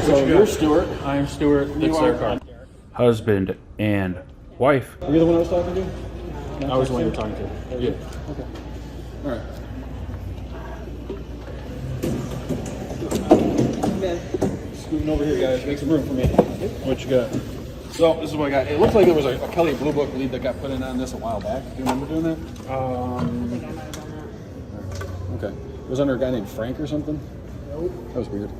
So you're Stuart. I'm Stuart. It's their car. Husband and wife. Were you the one I was talking to? I was the one you're talking to. Yeah. Okay. All right. Scooting over here, guys. Make some room for me. What you got? So this is what I got. It looks like there was a Kelly Blue Book lead that got put in on this a while back. Do you remember doing that? I think I might have done that. Okay. It was under a guy named Frank or something? Nope. That was weird.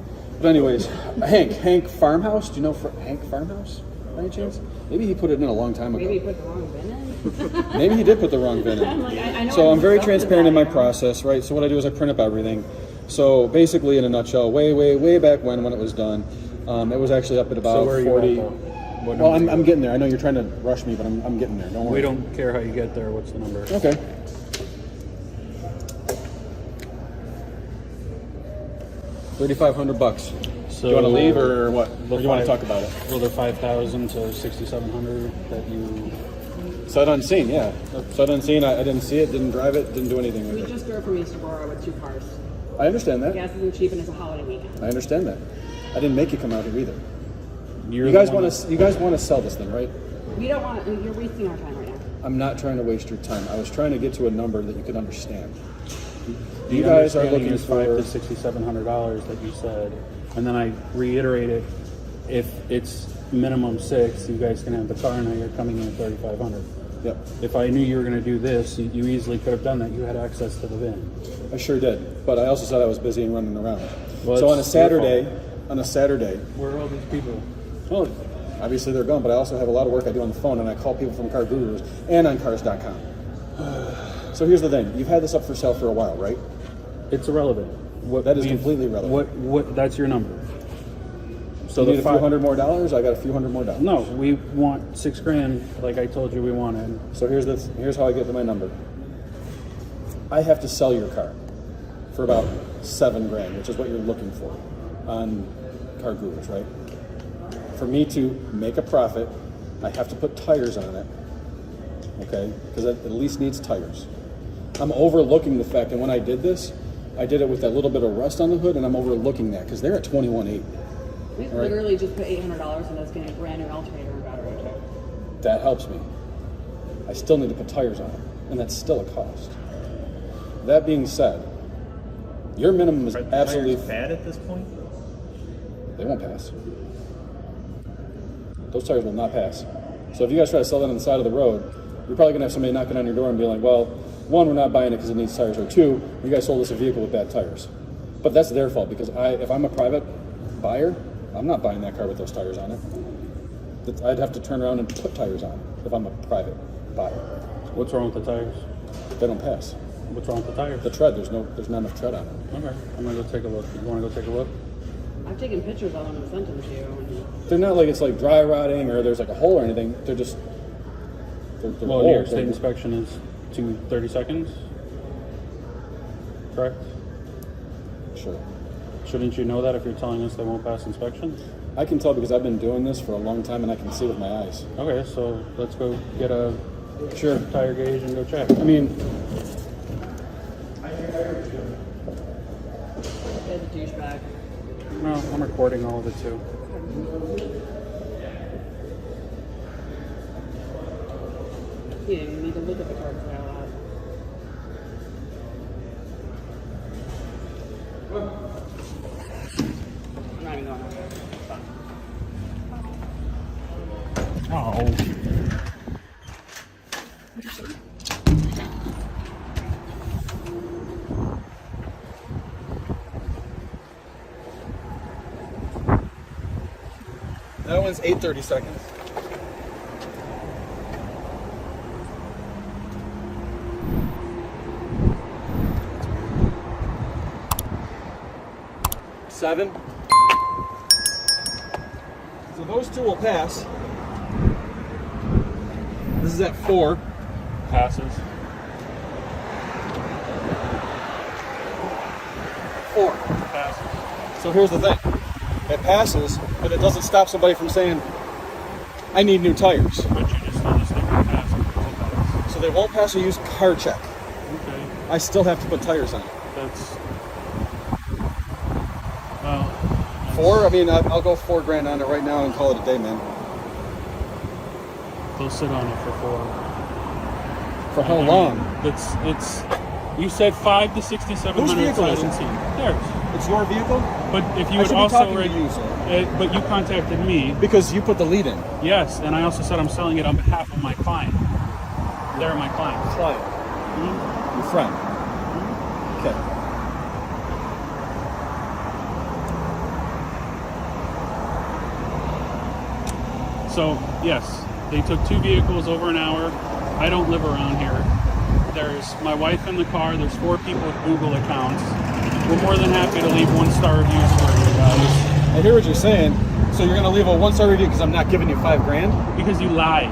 But anyways, Hank Farmhouse. Do you know Hank Farmhouse by any chance? Maybe he put it in a long time ago. Maybe he put the wrong VIN in? Maybe he did put the wrong VIN in. I'm like, I know So I'm very transparent in my process, right? So what I do is I print up everything. So basically, in a nutshell, way back when it was done, it was actually up at about So where are you 40. at, though? What Well, number? I'm getting there. I know you're trying to rush me, but I'm getting there. Don't worry. We don't care how you get there. What's the number? Okay. $3,500. So Do you want to leave or what? the Or do you want to five- talk about it? Well, they're 5,000 to 6,700 that you. Sight unseen, yeah. Sight unseen. I didn't see it, didn't drive it, didn't do anything We with it. just drove from East Aurora with 2 cars. I understand that. Gas isn't cheap and it's a holiday weekend. I understand that. I didn't make you come out here either. You're You the guys one want to. You guys want to sell this thing, right? We don't want to, you're wasting our time right now. I'm not trying to waste your time. I was trying to get to a number that you could understand. The You guys are understanding looking is $500 for. to $6,700 that you said, and then I reiterated, if it's minimum 6, you guys can have the car. Now you're coming in at 3,500. Yep, If I knew you were going to do this, you easily could have done that. You had access to the VIN. I sure did. But I also said I was busy and running around. Well, So on a it's your Saturday, Where are all these people? well, obviously they're gone. But I also have a lot of work I do on the phone, and I call people from Car Gurus and on Cars.com. So here's the thing: you've had this up for sale for a while, right? It's irrelevant. What That is we've- completely irrelevant. What? That's your number. So you need a few $100 more. I got a few $100 more. No, we want $6,000, like I told you we wanted. So here's how I get to my number. I have to sell your car for about $7,000, which is what you're looking for on Car Gurus, right? For me to make a profit, I have to put tires on it, okay? Because it at least needs tires. I'm overlooking the fact that when I did this, I did it with that little bit of rust on the hood, and I'm overlooking that because they're at $21,800. We right. literally just put $800 into this, getting a brand new alternator and battery kit. That helps me. I still need to put tires on it, and that's still a cost. That being said, your minimum is absolutely bad at this point. They won't pass. Those tires will not pass. So if you guys try to sell that on the side of the road, you're probably gonna have somebody knocking on your door and be like, well, one, we're not buying it because it needs tires, or two, you guys sold us a vehicle with bad tires. But that's their fault, because if I'm a private buyer, I'm not buying that car with those tires on it. I'd have to turn around and put tires on it if I'm a private buyer. What's wrong with the tires? They don't pass. What's wrong with the tires? The tread, there's not enough tread on it. Okay, I'm gonna go take a look. You want to go take a look? I've taken pictures of them and sent them to you. They're not like it's like dry rotting or there's like a hole or anything. They're just they're Well, New York old. State inspection is 30 seconds. Correct. Sure. Shouldn't you know that if you're telling us they won't pass inspection? I can tell because I've been doing this for a long time and I can see with my eyes. Okay, so let's go get a Sure. tire gauge and go check. I mean, It's a douchebag. No, I'm recording all of it too. You didn't even need to look at the car to file out. I'm not even going on there. It's fine. Oh. that one's 8:30 seconds. Seven. So those two will pass. This is at 4. Passes. 4. Passes. So here's the thing. It passes, but it doesn't stop somebody from saying, I need new tires. But you just told us they won't pass. It. So they won't pass a used car check. Okay. I still have to put tires on it. That's... Well... Four? I mean, I'll go $4,000 on it right now and call it a day, man. They'll sit on it for 4. For how long? It's... You said 5 to 6,700. Whose vehicle is it? Theirs. It's your vehicle? But if you I would should be also... talking to you, sir. But you contacted me. Because you put the lead in. Yes, and I also said I'm selling it on behalf of my client. They're my client. Client. Mm-hmm. Your friend. Okay. So, yes, they took 2 vehicles over an hour. I don't live around here. There's my wife in the car. There's 4 people with Google accounts. We're more than happy to leave 1-star reviews for you guys. I hear what you're saying. So you're going to leave a 1-star review because I'm not giving you $5,000? Because you lied.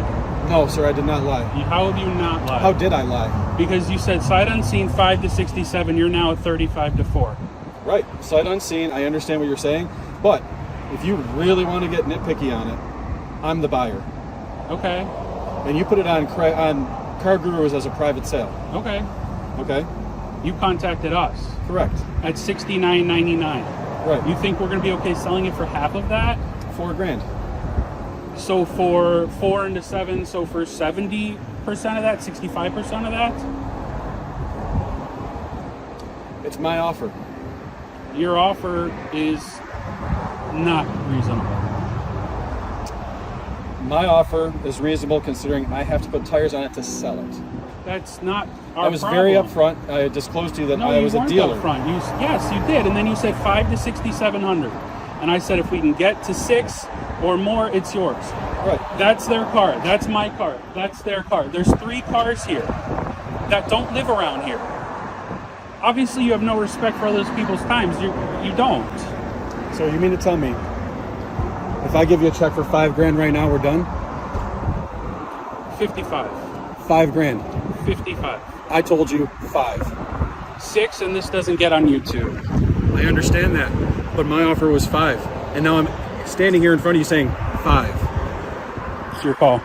No, sir, I did not lie. How have you not lied? How did I lie? Because you said sight unseen 5 to 67. You're now at 35 to 4. Right. Sight unseen. I understand what you're saying. But if you really want to get nitpicky on it, I'm the buyer. Okay. And you put it on Car Gurus as a private sale. Okay. Okay? You contacted us Correct. at $69.99. Right. You think we're going to be okay selling it for half of that? $4,000. So for 4 into 7, so for 70% of that, 65% of that? It's my offer. Your offer is not reasonable. My offer is reasonable considering I have to put tires on it to sell it. That's not our I was problem. very upfront. I disclosed to you that No, I you was a weren't dealer. upfront. Yes, you did. And then you said 5 to 6,700. And I said if we can get to 6 or more, it's yours. Right. That's their car. That's my car. That's their car. There's 3 cars here that don't live around here. Obviously, you have no respect for other people's times. You don't. So you mean to tell me if I give you a check for $5,000 right now, we're done? 55. $5,000. 55. I told you 5. 6, and this doesn't get on YouTube. I understand that, but my offer was 5, and now I'm standing here in front of you saying 5. It's your call.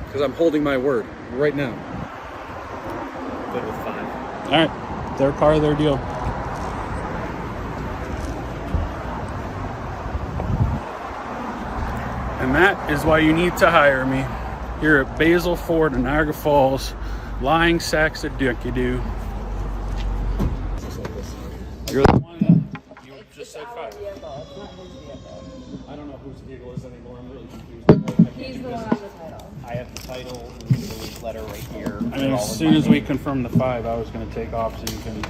Because I'm holding my word right now. Good with 5. All right. Their car, their deal. And that is why you need to hire me here at Basil Ford in Niagara Falls, lying sacks of dick you do. You're the one that you just said 5. I don't know whose vehicle is anymore. I'm really confused. He's the one on the title. I have the title and the release letter right here. I mean, as soon as we confirm the 5, I was going to take off so you can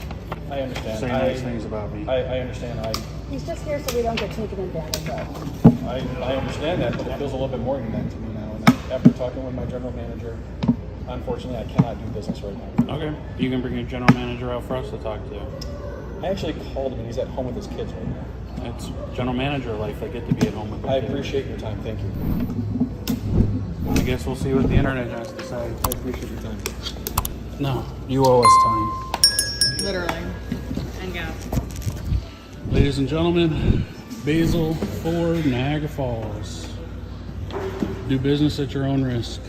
I understand. say nice things about me. I understand. He's just here so we don't get taken advantage of. I understand that, but it feels a little bit more than that to me now. And after talking with my general manager, unfortunately, I cannot do business right now. Okay. You can bring your general manager out for us to talk to. I actually called him, and he's at home with his kids right now. It's general manager life. They get to be at home with their I kids. appreciate your time. Thank you. I guess we'll see what the internet has to say. I appreciate your time. No, you owe us time. Literally. And gas. Ladies and gentlemen, Basil Ford, Niagara Falls. Do business at your own risk.